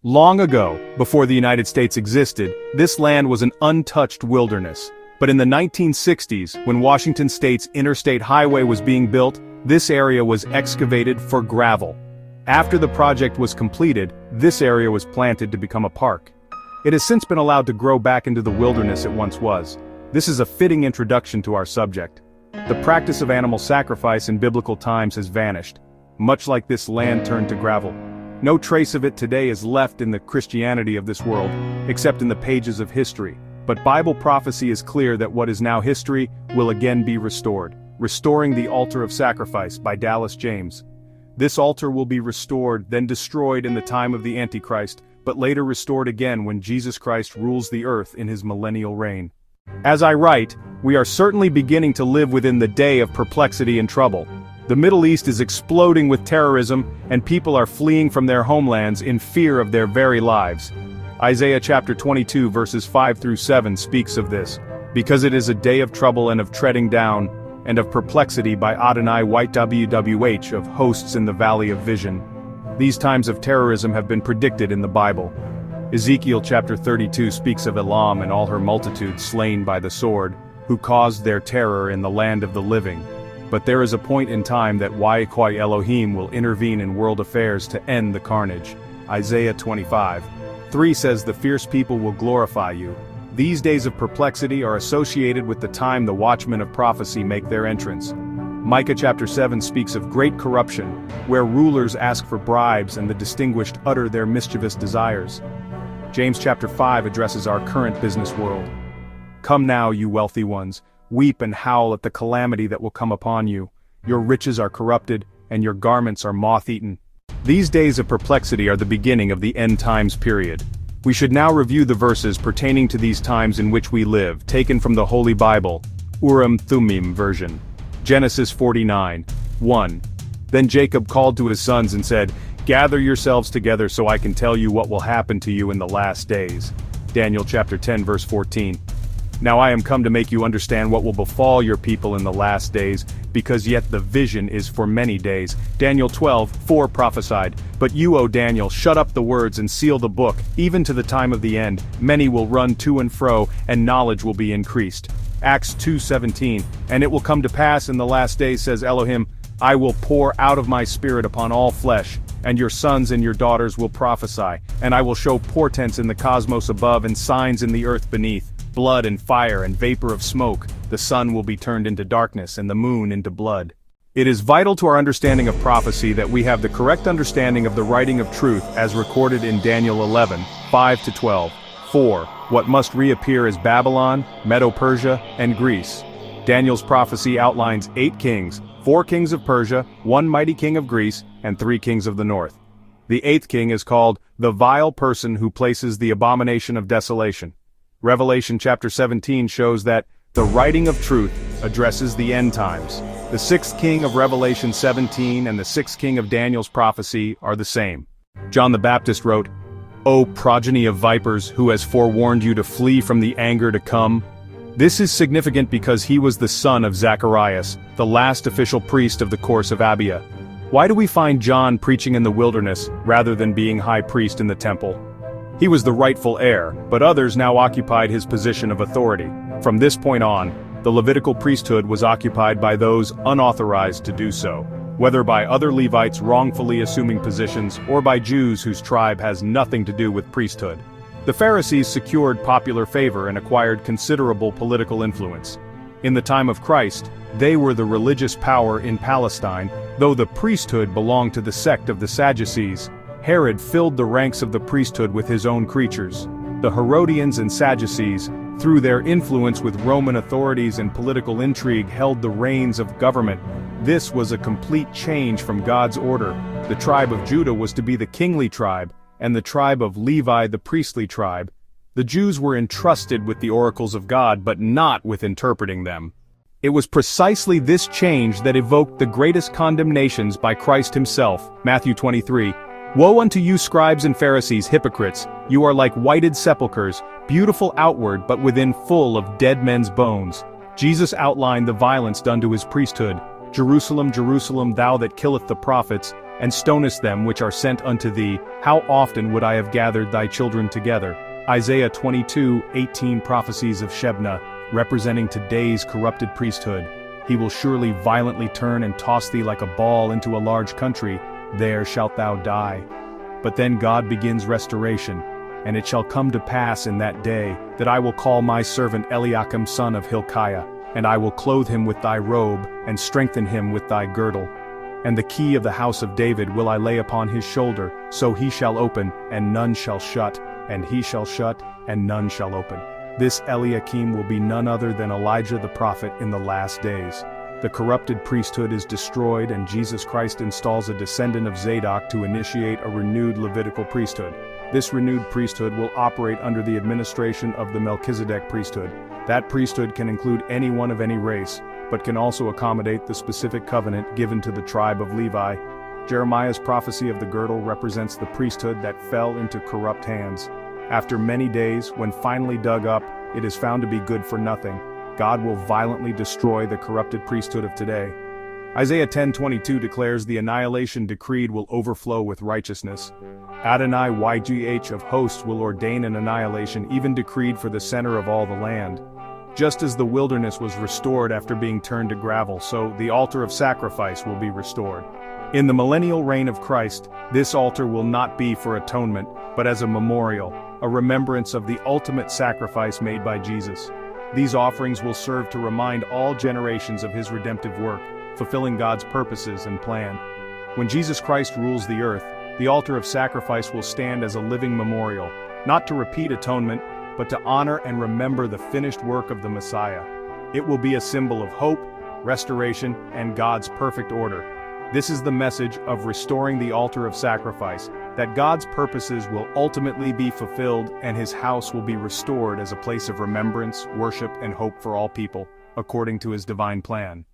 Long ago, before the United States existed, this land was an untouched wilderness. But in the 1960s, when Washington State's Interstate Highway was being built, this area was excavated for gravel. After the project was completed, this area was planted to become a park. It has since been allowed to grow back into the wilderness it once was. This is a fitting introduction to our subject. The practice of animal sacrifice in biblical times has vanished, much like this land turned to gravel. No trace of it today is left in the Christianity of this world, except in the pages of history. But Bible prophecy is clear that what is now history will again be restored. Restoring the Altar of Sacrifice by Dallas James. This altar will be restored, then destroyed in the time of the Antichrist, but later restored again when Jesus Christ rules the earth in his millennial reign. As I write, we are certainly beginning to live within the day of perplexity and trouble. The Middle East is exploding with terrorism, and people are fleeing from their homelands in fear of their very lives. Isaiah chapter 22 verses 5 through 7 speaks of this, because it is a day of trouble and of treading down, and of perplexity by Adonai YWWH of hosts in the valley of vision. These times of terrorism have been predicted in the Bible. Ezekiel chapter 32 speaks of Elam and all her multitude slain by the sword, who caused their terror in the land of the living. But there is a point in time that Yahweh Elohim will intervene in world affairs to end the carnage. Isaiah 25:3 says the fierce people will glorify you. These days of perplexity are associated with the time the watchmen of prophecy make their entrance. Micah chapter 7 speaks of great corruption, where rulers ask for bribes and the distinguished utter their mischievous desires. James chapter 5 addresses our current business world. Come now, you wealthy ones, weep and howl at the calamity that will come upon you. Your riches are corrupted, and your garments are moth-eaten. These days of perplexity are the beginning of the end times period. We should now review the verses pertaining to these times in which we live, taken from the Holy Bible, Urim Thummim version. Genesis 49:1. Then Jacob called to his sons and said, "Gather yourselves together so I can tell you what will happen to you in the last days." Daniel chapter 10 verse 14. Now I am come to make you understand what will befall your people in the last days, because yet the vision is for many days. Daniel 12:4 prophesied, "But you, O Daniel, shut up the words and seal the book, even to the time of the end. Many will run to and fro, and knowledge will be increased." Acts 2:17, "And it will come to pass in the last days, says Elohim, I will pour out of my spirit upon all flesh, and your sons and your daughters will prophesy, and I will show portents in the cosmos above and signs in the earth beneath. Blood and fire and vapor of smoke. The sun will be turned into darkness and the moon into blood." It is vital to our understanding of prophecy that we have the correct understanding of the writing of truth as recorded in Daniel 11:5-12. 4. What must reappear is Babylon, Medo-Persia, and Greece. Daniel's prophecy outlines 8 kings, 4 kings of Persia, 1 mighty king of Greece, and 3 kings of the north. The 8th king is called the vile person who places the abomination of desolation. Revelation chapter 17 shows that the writing of truth addresses the end times. The 6th king of Revelation 17 and the 6th king of Daniel's prophecy are the same. John the Baptist wrote, "O progeny of vipers, who has forewarned you to flee from the anger to come?" This is significant because he was the son of Zacharias, the last official priest of the course of Abia. Why do we find John preaching in the wilderness rather than being high priest in the temple? He was the rightful heir, but others now occupied his position of authority. From this point on, the Levitical priesthood was occupied by those unauthorized to do so, whether by other Levites wrongfully assuming positions or by Jews whose tribe has nothing to do with priesthood. The Pharisees secured popular favor and acquired considerable political influence. In the time of Christ, they were the religious power in Palestine, though the priesthood belonged to the sect of the Sadducees. Herod filled the ranks of the priesthood with his own creatures. The Herodians and Sadducees, through their influence with Roman authorities and political intrigue, held the reins of government. This was a complete change from God's order. The tribe of Judah was to be the kingly tribe, and the tribe of Levi the priestly tribe. The Jews were entrusted with the oracles of God, but not with interpreting them. It was precisely this change that evoked the greatest condemnations by Christ himself. Matthew 23. "Woe unto you scribes and Pharisees, hypocrites! You are like whited sepulchres, beautiful outward but within full of dead men's bones." Jesus outlined the violence done to his priesthood. "Jerusalem, Jerusalem, thou that killeth the prophets, and stonest them which are sent unto thee. How often would I have gathered thy children together? Isaiah 22:18 prophecies of Shebna, representing today's corrupted priesthood. He will surely violently turn and toss thee like a ball into a large country, there shalt thou die. But then God begins restoration, and it shall come to pass in that day, that I will call my servant Eliakim son of Hilkiah, and I will clothe him with thy robe, and strengthen him with thy girdle. And the key of the house of David will I lay upon his shoulder, so he shall open, and none shall shut, and he shall shut, and none shall open. This Eliakim will be none other than Elijah the prophet in the last days. The corrupted priesthood is destroyed, and Jesus Christ installs a descendant of Zadok to initiate a renewed Levitical priesthood. This renewed priesthood will operate under the administration of the Melchizedek priesthood. That priesthood can include anyone of any race, but can also accommodate the specific covenant given to the tribe of Levi. Jeremiah's prophecy of the girdle represents the priesthood that fell into corrupt hands. After many days, when finally dug up, it is found to be good for nothing. God will violently destroy the corrupted priesthood of today. Isaiah 10:22 declares the annihilation decreed will overflow with righteousness. Adonai YGH of hosts will ordain an annihilation even decreed for the center of all the land. Just as the wilderness was restored after being turned to gravel, so the altar of sacrifice will be restored. In the millennial reign of Christ, this altar will not be for atonement, but as a memorial, a remembrance of the ultimate sacrifice made by Jesus. These offerings will serve to remind all generations of his redemptive work, fulfilling God's purposes and plan. When Jesus Christ rules the earth, the altar of sacrifice will stand as a living memorial, not to repeat atonement, but to honor and remember the finished work of the Messiah. It will be a symbol of hope, restoration, and God's perfect order. This is the message of restoring the altar of sacrifice, that God's purposes will ultimately be fulfilled and his house will be restored as a place of remembrance, worship, and hope for all people, according to his divine plan.